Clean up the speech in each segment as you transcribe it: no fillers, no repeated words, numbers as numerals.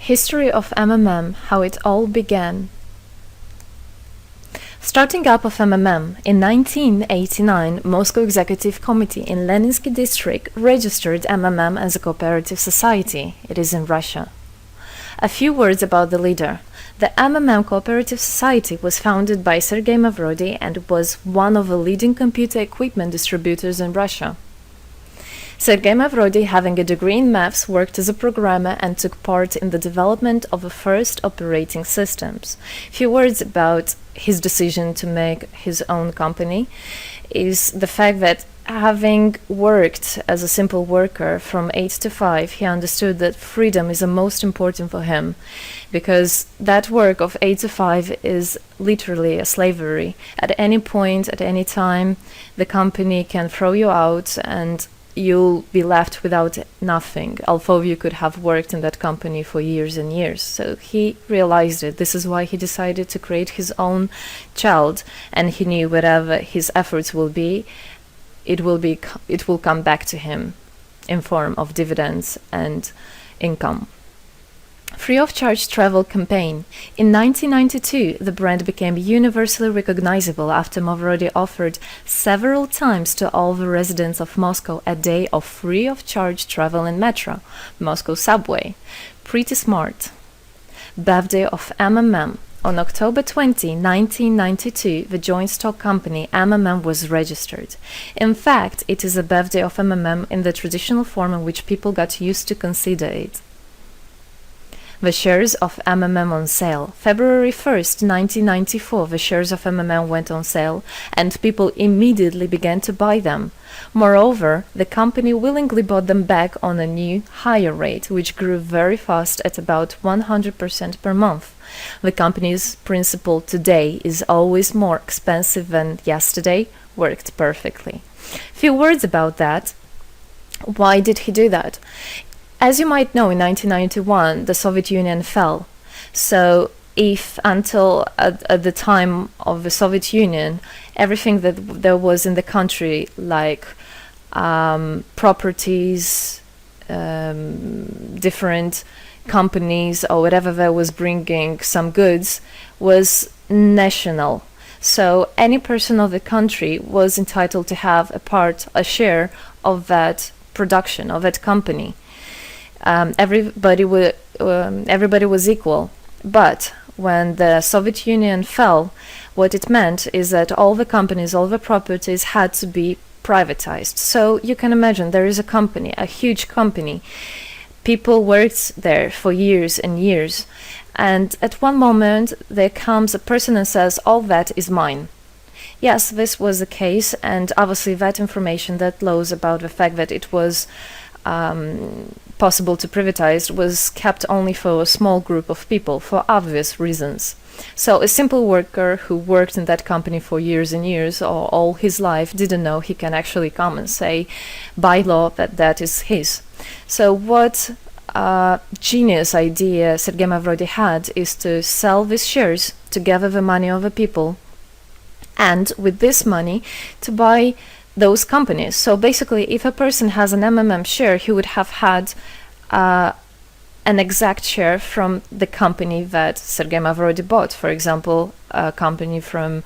History of MMM, how it all began. Starting up of MMM, in 1989, Moscow Executive Committee in Leninsky district registered MMM as a cooperative society. It is in Russia. A few words about the leader. The MMM Cooperative Society was founded by Sergey Mavrodi and was one of the leading computer equipment distributors in Russia. Sergey Mavrodi, having a degree in maths, worked as a programmer and took part in the development of the first operating systems. Few words about his decision to make his own company is the fact that having worked as a simple worker from 8 to 5, he understood that freedom is the most important for him, because that work of 8 to 5 is literally a slavery. At any point, at any time, the company can throw you out and you'll be left without nothing, although you could have worked in that company for years and years. So he realized it. This is why he decided to create his own child, and he knew whatever his efforts will be, it will come back to him in form of dividends and income. Free of charge travel campaign. In 1992, the brand became universally recognizable after Mavrodi offered several times to all the residents of Moscow a day of free of charge travel in metro, Moscow subway. Pretty smart. Birthday of MMM. On October 20, 1992, the joint stock company MMM was registered. In fact, it is a birthday of MMM in the traditional form in which people got used to consider it. The shares of MMM on sale. February 1st, 1994, the shares of MMM went on sale, and people immediately began to buy them. Moreover, the company willingly bought them back on a new, higher rate, which grew very fast at about 100% per month. The company's principle today is always more expensive than yesterday worked perfectly. Few words about that. Why did he do that? As you might know, in 1991, the Soviet Union fell. So if until at the time of the Soviet Union, everything that there was in the country, like properties, different companies or whatever that was bringing some goods, was national. So any person of the country was entitled to have a share of that production, of that company. Everybody was equal. But when the Soviet Union fell, what it meant is that all the companies, all the properties had to be privatized. So you can imagine there is a company, a huge company. People worked there for years and years. And at one moment, there comes a person and says, all that is mine. Yes, this was the case. And obviously that information, that laws about the fact that it was possible to privatize was kept only for a small group of people for obvious reasons. So a simple worker who worked in that company for years and years or all his life didn't know he can actually come and say by law that that is his. So what genius idea Sergey Mavrodi had is to sell these shares to gather the money of the people, and with this money to buy those companies. So basically, if a person has an MMM share, he would have had an exact share from the company that Sergey Mavrodi bought. For example, a company from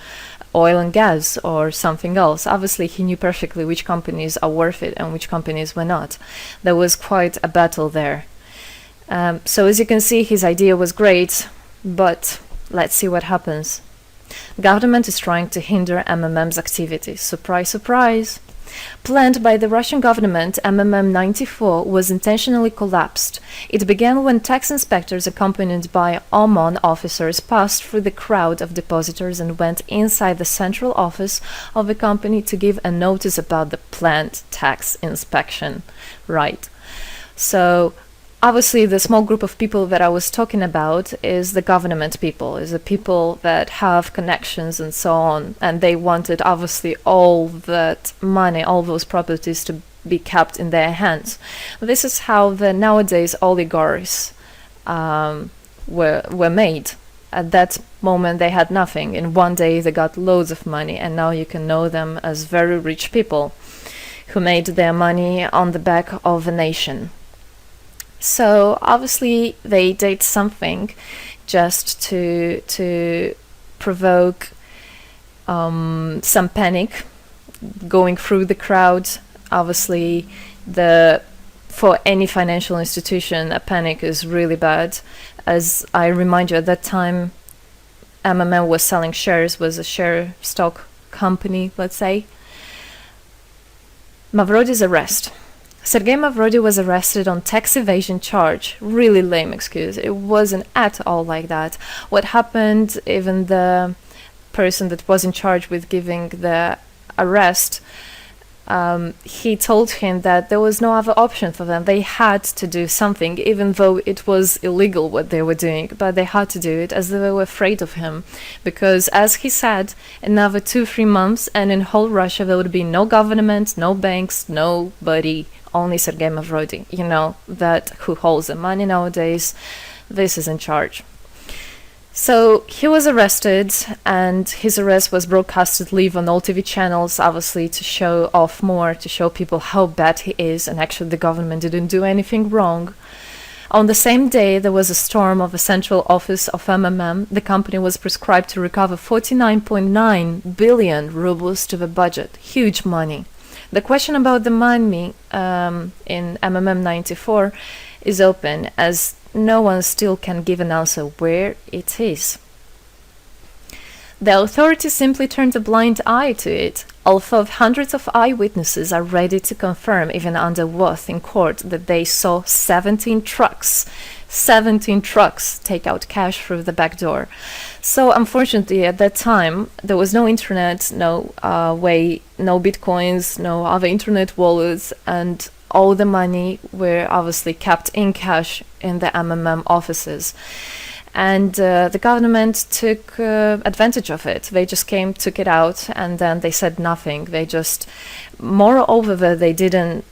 oil and gas or something else. Obviously, he knew perfectly which companies are worth it and which companies were not. There was quite a battle there. So as you can see, his idea was great, but let's see what happens. Government is trying to hinder MMM's activities. Surprise, surprise! Planned by the Russian government, MMM 94 was intentionally collapsed. It began when tax inspectors accompanied by OMON officers passed through the crowd of depositors and went inside the central office of the company to give a notice about the planned tax inspection. Right. So obviously, the small group of people that I was talking about is the government people, is the people that have connections and so on. And they wanted, obviously, all that money, all those properties to be kept in their hands. This is how the nowadays oligarchs were made. At that moment, they had nothing. In one day, they got loads of money. And now you can know them as very rich people who made their money on the back of a nation. So obviously they did something just to provoke some panic going through the crowd. Obviously, for any financial institution, a panic is really bad. As I remind you, at that time, MMM was selling shares, was a share stock company, let's say. Mavrodi's arrest. Sergey Mavrodi was arrested on tax evasion charge. Really lame excuse. It wasn't at all like that. What happened, even the person that was in charge with giving the arrest, he told him that there was no other option for them. They had to do something, even though it was illegal what they were doing, but they had to do it as they were afraid of him. Because, as he said, another 2-3 months and in whole Russia there would be no government, no banks, nobody, only Sergey Mavrodi, that who holds the money nowadays. This is in charge. So he was arrested, and his arrest was broadcasted live on all TV channels, obviously to show off more, to show people how bad he is, and actually the government didn't do anything wrong. On the same day, there was a storm of the central office of MMM. The company was prescribed to recover 49.9 billion rubles to the budget. Huge money. The question about the money in MMM 94 is open, as no one still can give an answer where it is. The authorities simply turned a blind eye to it, although hundreds of eyewitnesses are ready to confirm, even under oath in court, that they saw 17 trucks take out cash through the back door. So unfortunately, at that time, there was no internet, no bitcoins, no other internet wallets, and all the money were obviously kept in cash in the MMM offices. And the government took advantage of it. They just came, took it out, and then they said nothing. Moreover, they didn't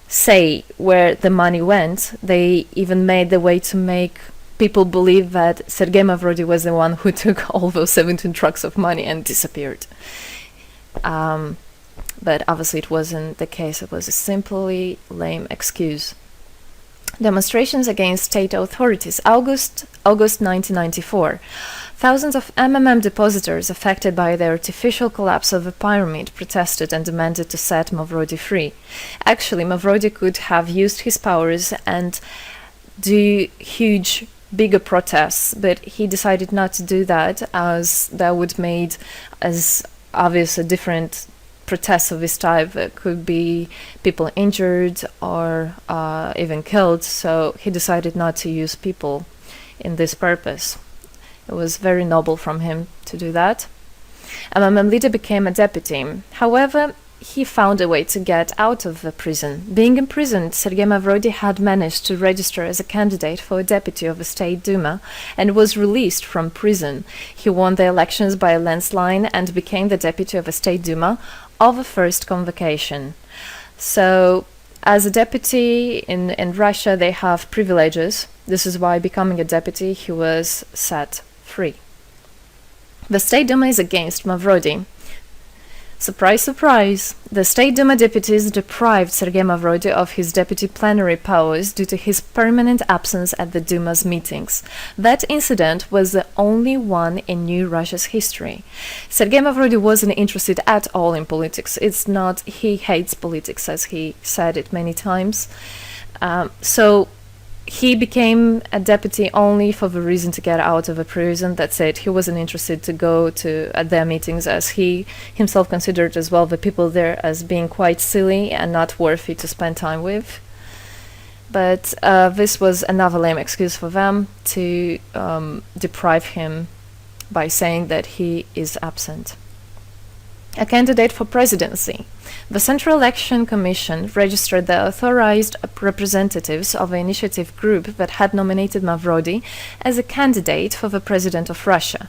say where the money went. They even made the way to make people believe that Sergey Mavrodi was the one who took all those 17 trucks of money and disappeared. But obviously it wasn't the case. It was a simply lame excuse. Demonstrations against state authorities. August 1994. Thousands of MMM depositors affected by the artificial collapse of the pyramid protested and demanded to set Mavrodi free. Actually, Mavrodi could have used his powers and do bigger protests, but he decided not to do that, as that would made as obvious a different protests of this type. Could be people injured or even killed, so he decided not to use people in this purpose. It was very noble from him to do that. MMM leader became a deputy. However, he found a way to get out of the prison. Being imprisoned, Sergey Mavrodi had managed to register as a candidate for a deputy of the State Duma and was released from prison. He won the elections by a landslide and became the deputy of the State Duma of the first convocation. So, as a deputy in Russia, they have privileges. This is why, becoming a deputy, he was set free. The State Duma is against Mavrodi. Surprise, surprise! The State Duma deputies deprived Sergey Mavrodi of his deputy plenary powers due to his permanent absence at the Duma's meetings. That incident was the only one in New Russia's history. Sergey Mavrodi wasn't interested at all in politics. It's not, he hates politics, as he said it many times. So he became a deputy only for the reason to get out of a prison. That's it. He wasn't interested to go to their meetings, as he himself considered as well the people there as being quite silly and not worthy to spend time with. But this was another lame excuse for them to deprive him by saying that he is absent. A candidate for presidency. The Central Election Commission registered the authorized representatives of the initiative group that had nominated Mavrodi as a candidate for the president of Russia,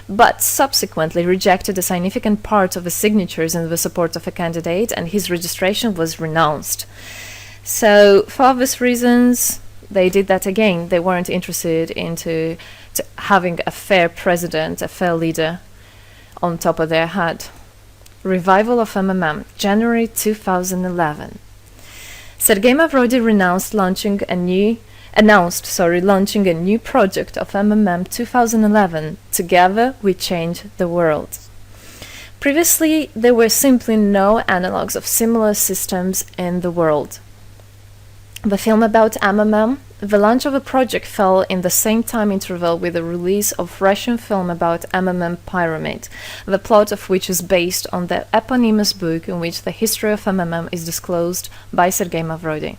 but subsequently rejected a significant part of the signatures in the support of a candidate, and his registration was renounced. So, for obvious reasons, they did that again. They weren't interested into having a fair president, a fair leader on top of their head. Revival of MMM, January 2011. Sergey Mavrodi renounced launching a new launching a new project of MMM 2011. Together we change the world. Previously, there were simply no analogues of similar systems in the world. The film about MMM, the launch of the project fell in the same time interval with the release of Russian film about MMM Pyramid, the plot of which is based on the eponymous book in which the history of MMM is disclosed by Sergey Mavrodi.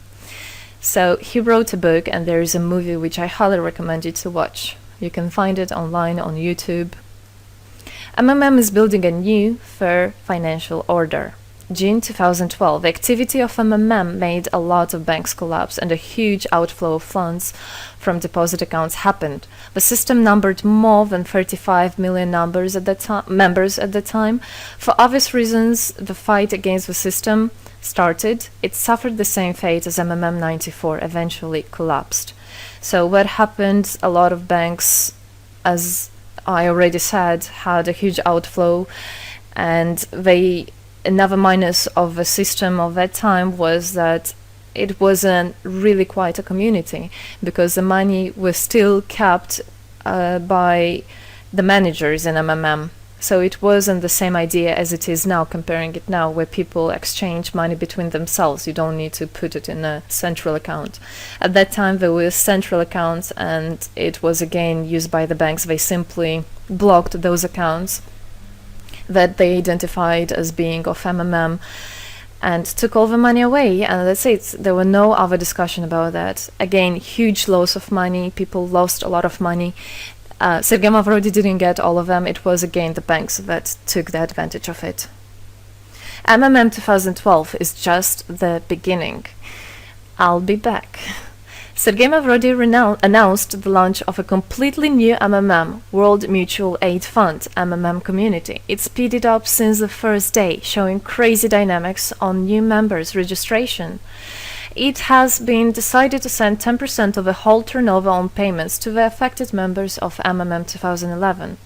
So he wrote a book, and there is a movie which I highly recommend you to watch. You can find it online on YouTube. MMM is building a new, fair financial order. June 2012, the activity of MMM made a lot of banks collapse and a huge outflow of funds from deposit accounts happened. The system numbered more than 35 million members at the time. For obvious reasons, the fight against the system started. It suffered the same fate as MMM 94, eventually collapsed. So what happened? A lot of banks, as I already said, had a huge outflow, and another minus of the system of that time was that it wasn't really quite a community, because the money was still kept by the managers in MMM. So it wasn't the same idea as it is now, comparing it now, where people exchange money between themselves. You don't need to put it in a central account. At that time, there were central accounts, and it was again used by the banks. They simply blocked those accounts that they identified as being of MMM and took all the money away, and that's it. There were no other discussion about that. Again, huge loss of money. People lost a lot of money. Sergey Mavrodi didn't get all of them. It was again the banks that took the advantage of it. MMM 2012 is just the beginning. I'll be back. Sergey Mavrodi announced the launch of a completely new MMM, World Mutual Aid Fund, MMM community. It speeded up since the first day, showing crazy dynamics on new members' registration. It has been decided to send 10% of the whole turnover on payments to the affected members of MMM 2011.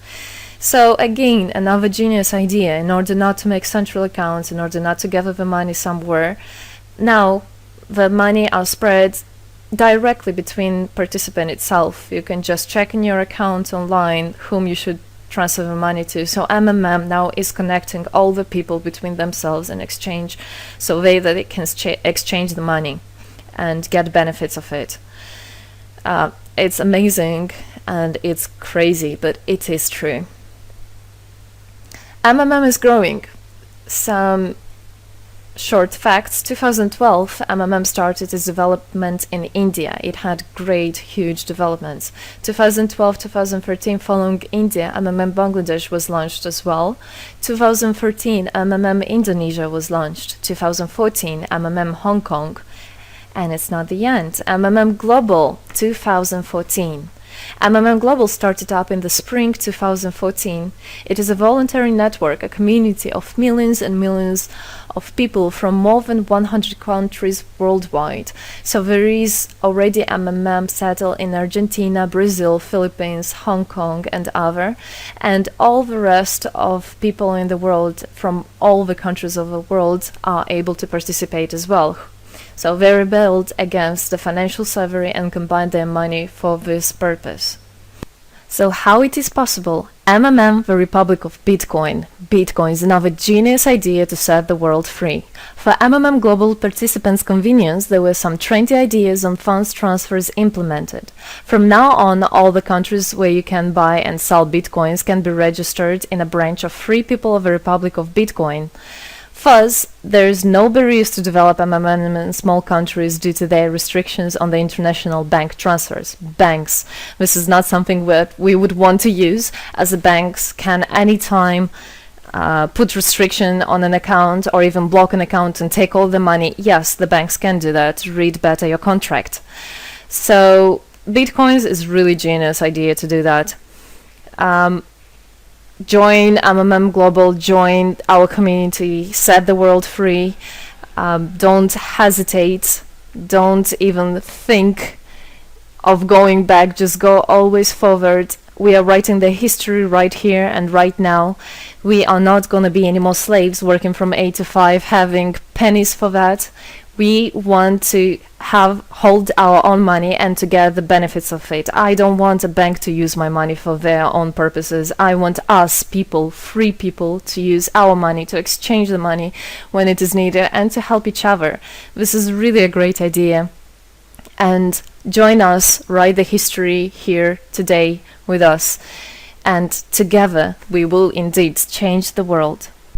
So again, another genius idea. In order not to make central accounts, in order not to gather the money somewhere, now the money are spread directly between participant itself. You can just check in your account online whom you should transfer the money to. So MMM now is connecting all the people between themselves and exchange, so that they can exchange the money and get benefits of it. It's amazing and it's crazy, but it is true. MMM is growing. Some short facts. 2012, MMM started its development in India. It had great, huge developments. 2012-2013, following India, MMM Bangladesh was launched as well. 2014, MMM Indonesia was launched. 2014, MMM Hong Kong. And it's not the end. MMM Global, 2014. MMM Global started up in the spring 2014. It is a voluntary network, a community of millions and millions of people from more than 100 countries worldwide. So there is already MMM settled in Argentina, Brazil, Philippines, Hong Kong, and other, and all the rest of people in the world from all the countries of the world are able to participate as well. So they rebelled against the financial slavery and combined their money for this purpose. So how it is possible? MMM, the Republic of Bitcoin. Bitcoin is another genius idea to set the world free. For MMM Global participants' convenience, there were some trendy ideas on funds transfers implemented. From now on, all the countries where you can buy and sell Bitcoins can be registered in a branch of Free People of the Republic of Bitcoin. Thus, there is no barriers to develop MMM in small countries due to their restrictions on the international bank transfers. Banks. This is not something that we would want to use, as the banks can anytime put restriction on an account or even block an account and take all the money. Yes, the banks can do that. Read better your contract. So, Bitcoins is really genius idea to do that. Join MMM Global, join our community, set the world free. Don't hesitate, don't even think of going back, just go always forward. We are writing the history right here and right now. We are not going to be any more slaves working from 8 to 5, having pennies for that. We want to hold our own money and to get the benefits of it. I don't want a bank to use my money for their own purposes. I want us people, free people, to use our money, to exchange the money when it is needed, and to help each other. This is really a great idea. And join us, write the history here today with us, and together we will indeed change the world.